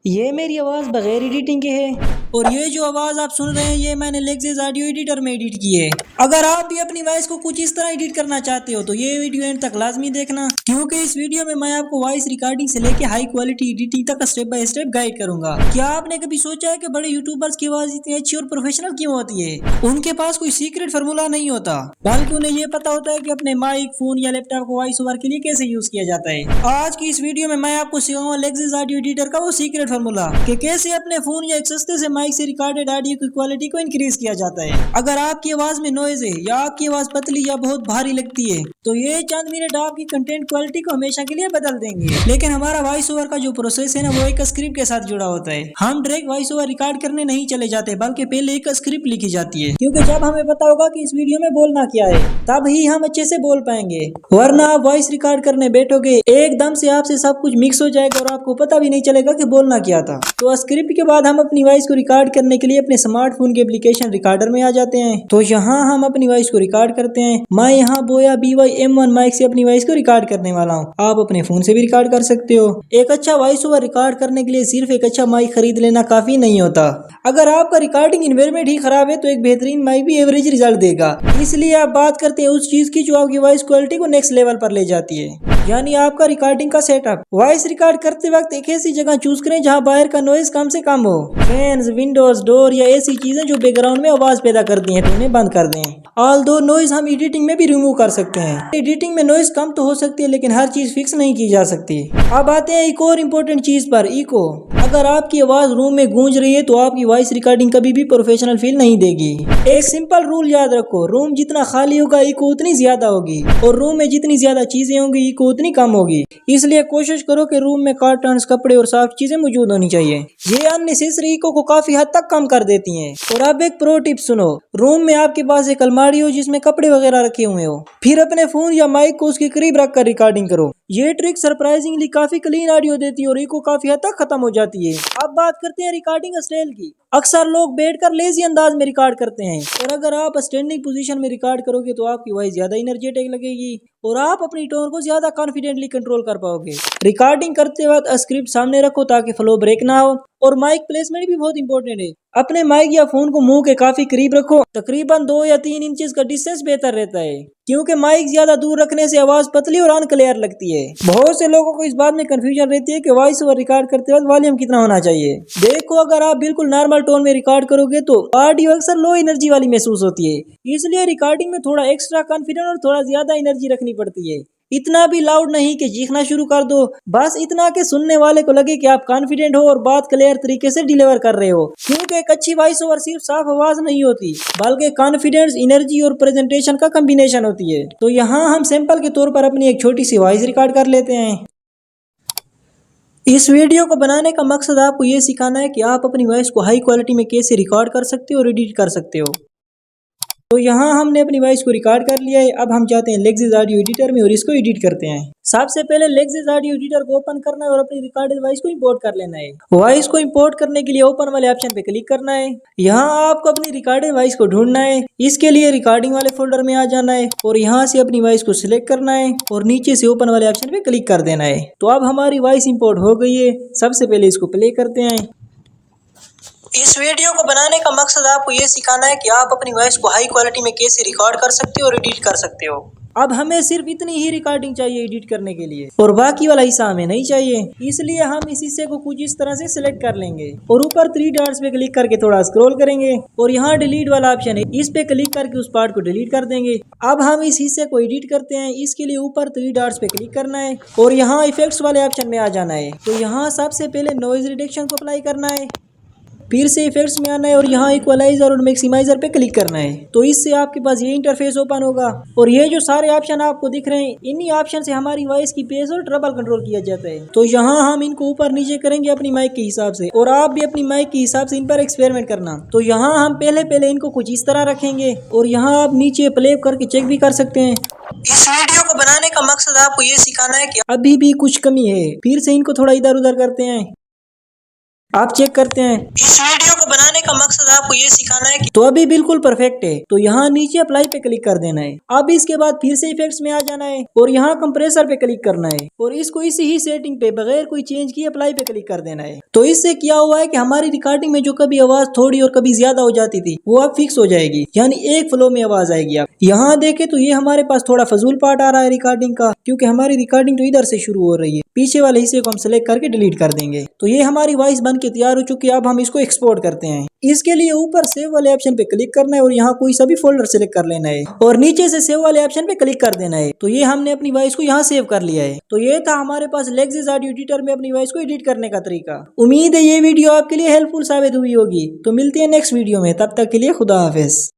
ये मेरी आवाज़ बगैर एडिटिंग के है और ये जो आवाज़ आप सुन रहे हैं ये मैंने लेक्सिस ऑडियो एडिटर में एडिट की है। अगर आप भी अपनी वॉइस को कुछ इस तरह एडिट करना चाहते हो तो ये वीडियो एंड तक लाजमी देखना, क्योंकि इस वीडियो में मैं आपको वॉइस रिकॉर्डिंग से लेके हाई क्वालिटी एडिटिंग तक स्टेप बाय स्टेप गाइड करूंगा। क्या आपने कभी सोचा है कि बड़े यूट्यूबर्स की आवाज़ इतनी अच्छी और प्रोफेशनल क्यों होती है? उनके पास कोई सीक्रेट फार्मूला नहीं होता, बल्कि उन्हें ये पता होता है कि अपने माइक, फोन या लैपटॉप को वॉइस ओवर के लिए कैसे यूज किया जाता है। आज की इस वीडियो में मैं आपको सिखाऊंगा लेक्सिस ऑडियो एडिटर का वो सीक्रेट फार्मूला कि कैसे अपने फोन या एक सस्ते से माइक से रिकॉर्डेड ऑडियो की क्वालिटी को इंक्रीज किया जाता है। अगर आपकी आवाज में नॉइज है या आपकी आवाज पतली या बहुत भारी लगती है तो ये चंद मिनट आपकी कंटेंट क्वालिटी को हमेशा के लिए बदल देंगे। लेकिन हमारा वॉइस ओवर का जो प्रोसेस है ना, वो एक स्क्रिप्ट के साथ जुड़ा होता है। हम डायरेक्ट वॉइस ओवर रिकॉर्ड करने नहीं चले जाते, बल्कि पहले एक स्क्रिप्ट लिखी जाती है, क्योंकि जब हमें पता होगा कि इस वीडियो में बोलना क्या है तब ही हम अच्छे से बोल पाएंगे। वरना आप वॉइस रिकॉर्ड करने बैठोगे एकदम से आपसे सब कुछ मिक्स हो जाएगा और आपको पता भी नहीं चलेगा कि बोलना क्या था। तो स्क्रिप्ट के बाद हम अपनी वॉइस को रिकॉर्ड करने के लिए अपने स्मार्टफोन के एप्लीकेशन रिकॉर्डर में आ जाते हैं। तो यहाँ हम अपनी वॉइस को रिकॉर्ड करते हैं। मैं यहाँ बोया BY-M1 माइक से अपनी वॉइस को रिकॉर्ड करने वाला हूँ। आप अपने फोन से भी रिकॉर्ड कर सकते हो। एक अच्छा वॉइस ओवर रिकॉर्ड करने के लिए सिर्फ एक अच्छा माइक खरीद लेना काफी नहीं होता। अगर आपका रिकॉर्डिंग एनवायरनमेंट ही खराब है तो एक बेहतरीन माइक भी एवरेज रिजल्ट देगा। इसलिए आप बात करते हैं उस चीज की जो आपकी वॉइस क्वालिटी को नेक्स्ट लेवल पर ले जाती है, यानी आपका रिकॉर्डिंग का सेटअप। वॉइस रिकॉर्ड करते वक्त एक ऐसी जगह चूज करें जहां बाहर का नॉइज कम से कम हो। फैंस, विंडोज, डोर या ऐसी चीजें जो बैकग्राउंड में आवाज पैदा करती हैं तो उन्हें बंद कर दें। ऑल दो नॉइज हम एडिटिंग में भी रिमूव कर सकते हैं। एडिटिंग में नॉइज कम तो हो सकती है, लेकिन हर चीज फिक्स नहीं की जा सकती। अब आते हैं एक और इम्पोर्टेंट चीज पर, इको। अगर आपकी आवाज रूम में गूंज रही है तो आपकी वॉइस रिकॉर्डिंग कभी भी प्रोफेशनल फील नहीं देगी। एक सिंपल रूल याद रखो, रूम जितना खाली होगा इको उतनी ज्यादा होगी, और रूम में जितनी ज्यादा चीजें होंगी इको उतनी कम होगी। इसलिए कोशिश करो कि रूम में कार्टन्स, कपड़े और साफ चीजें मौजूद होनी चाहिए। ये अननेसेसरी इको को काफी हद तक कम कर देती हैं। और अब एक प्रो टिप सुनो, रूम में आपके पास एक अलमारी हो जिसमें कपड़े वगैरह रखे हुए हो, फिर अपने फोन या माइक को उसके करीब रखकर रिकॉर्डिंग करो। ये ट्रिक सरप्राइजिंगली काफी क्लीन ऑडियो देती है और इको काफी हद तक खत्म हो जाती है। अब बात करते हैं रिकॉर्डिंग स्टाइल की। अक्सर लोग बैठकर लेजी अंदाज में रिकॉर्ड करते हैं, और अगर आप स्टैंडिंग पोजीशन में रिकॉर्ड करोगे तो आपकी वॉइस ज्यादा एनर्जेटिक लगेगी और आप अपनी टोन को ज्यादा कॉन्फिडेंटली कंट्रोल कर पाओगे। रिकॉर्डिंग करते वक्त स्क्रिप्ट सामने रखो ताकि फ्लो ब्रेक ना हो, और माइक प्लेसमेंट भी बहुत इंपॉर्टेंट है। अपने माइक या फोन को मुंह के काफी करीब रखो, तकरीबन 2 या 3 इंचेस का डिस्टेंस बेहतर रहता है, क्योंकि माइक ज्यादा दूर रखने से आवाज पतली और अनक्लियर लगती है। बहुत से लोगों को इस बात में कंफ्यूजन रहती है कि वॉइस ओवर रिकॉर्ड करते वक्त वॉल्यूम कितना होना चाहिए। देखो, अगर आप बिल्कुल नॉर्मल टोन में रिकॉर्ड करोगे तो ऑडियो अक्सर लो एनर्जी वाली महसूस होती है, इसलिए रिकॉर्डिंग में थोड़ा एक्स्ट्रा कॉन्फिडेंट और थोड़ा ज्यादा एनर्जी रखनी पड़ती है। इतना भी लाउड नहीं कि चीखना शुरू कर दो, बस इतना कि सुनने वाले को लगे कि आप कॉन्फिडेंट हो और बात क्लियर तरीके से डिलीवर कर रहे हो। क्योंकि एक अच्छी वॉइस ओवर सिर्फ साफ आवाज नहीं होती, बल्कि कॉन्फिडेंस, एनर्जी और प्रेजेंटेशन का कॉम्बिनेशन होती है। तो यहाँ हम सैंपल के तौर पर अपनी एक छोटी सी वॉइस रिकॉर्ड कर लेते हैं। इस वीडियो को बनाने का मकसद आपको ये सिखाना है कि आप अपनी वॉइस को हाई क्वालिटी में कैसे रिकॉर्ड कर सकते हो और एडिट कर सकते हो। तो यहाँ हमने अपनी वॉइस को रिकॉर्ड कर लिया है। अब हम जाते हैं लेक्सिस ऑडियो एडिटर में और इसको एडिट करते हैं। सबसे पहले लेक्सिस ऑडियो एडिटर को ओपन करना है और अपनी रिकॉर्डेड वॉइस को इंपोर्ट कर लेना है। वॉइस को इंपोर्ट करने के लिए ओपन वाले ऑप्शन पे क्लिक करना है। यहाँ आपको अपनी रिकॉर्डेड वॉइस को ढूंढना है। इसके लिए रिकॉर्डिंग वाले फोल्डर में आ जाना है और यहाँ से अपनी वॉइस को सिलेक्ट करना है और नीचे से ओपन वाले ऑप्शन पे क्लिक कर देना है। तो अब हमारी वॉइस इंपोर्ट हो गई है। सबसे पहले इसको प्ले करते हैं। इस वीडियो को बनाने का मकसद आपको ये सिखाना है कि आप अपनी वॉइस को हाई क्वालिटी में कैसे रिकॉर्ड कर सकते हो और एडिट कर सकते हो। अब हमें सिर्फ इतनी ही रिकॉर्डिंग चाहिए एडिट करने के लिए, और बाकी वाला हिस्सा हमें नहीं चाहिए। इसलिए हम इस हिस्से को कुछ इस तरह से सिलेक्ट कर लेंगे और ऊपर 3 डॉट्स पे क्लिक करके थोड़ा स्क्रॉल करेंगे और यहाँ डिलीट वाला ऑप्शन है, इस पे क्लिक करके उस पार्ट को डिलीट कर देंगे। अब हम इस हिस्से को एडिट करते हैं। इसके लिए ऊपर 3 डॉट्स पे क्लिक करना है और यहाँ इफेक्ट्स वाले ऑप्शन में आ जाना है। तो यहाँ सबसे पहले नॉइज रिडक्शन को अप्लाई करना है, फिर से इफेक्ट्स में आना है और यहाँ इक्वलाइजर और मैक्सिमाइजर पे क्लिक करना है। तो इससे आपके पास ये इंटरफेस ओपन होगा और ये जो सारे ऑप्शन आपको दिख रहे हैं, इन्हीं ऑप्शन से हमारी वॉइस की बेस और ट्रबल कंट्रोल किया जाता है। तो यहाँ हम इनको ऊपर नीचे करेंगे अपनी माइक के हिसाब से, और आप भी अपनी माइक के हिसाब से इन पर एक्सपेरिमेंट करना। तो यहाँ हम पहले इनको कुछ इस तरह रखेंगे और यहाँ आप नीचे प्ले करके चेक भी कर सकते हैं। इस वीडियो को बनाने का मकसद आपको ये सिखाना है कि अभी भी कुछ कमी है। फिर से इनको थोड़ा इधर उधर करते हैं। आप चेक करते हैं। इस वीडियो को बनाने का मकसद आपको ये सिखाना है कि तो अभी बिल्कुल परफेक्ट है। तो यहाँ नीचे अप्लाई पे क्लिक कर देना है। अब इसके बाद फिर से इफेक्ट्स में आ जाना है और यहाँ कंप्रेसर पे क्लिक करना है और इसको इसी ही सेटिंग पे बगैर कोई चेंज किए अप्लाई पे क्लिक कर देना है। तो इससे क्या हुआ है कि हमारी रिकॉर्डिंग में जो कभी आवाज थोड़ी और कभी ज्यादा हो जाती थी वो अब फिक्स हो जाएगी, यानी एक फ्लो में आवाज आएगी। आप यहाँ देखे तो ये हमारे पास थोड़ा फजूल पार्ट आ रहा है रिकॉर्डिंग का, क्योंकि हमारी रिकॉर्डिंग तो इधर से शुरू हो रही है। पीछे वाले हिस्से को हम सिलेक्ट करके डिलीट कर देंगे। तो ये हमारी वॉइस बन के तैयार हो चुकी है। अब हम इसको एक्सपोर्ट करते हैं। इसके लिए ऊपर सेव वाले ऑप्शन पे क्लिक करना है और यहाँ कोई सा भी फोल्डर सिलेक्ट कर लेना है और नीचे से सेव वाले ऑप्शन पे क्लिक कर देना है। तो ये हमने अपनी वॉइस को यहाँ सेव कर लिया है। तो ये था हमारे पास लेक्सिस ऑडियो एडिटर में अपनी वॉइस को एडिट करने का तरीका। उम्मीद है ये वीडियो आपके लिए हेल्पफुल साबित हुई होगी। तो मिलते हैं नेक्स्ट वीडियो में, तब तक के लिए खुदा हाफिज।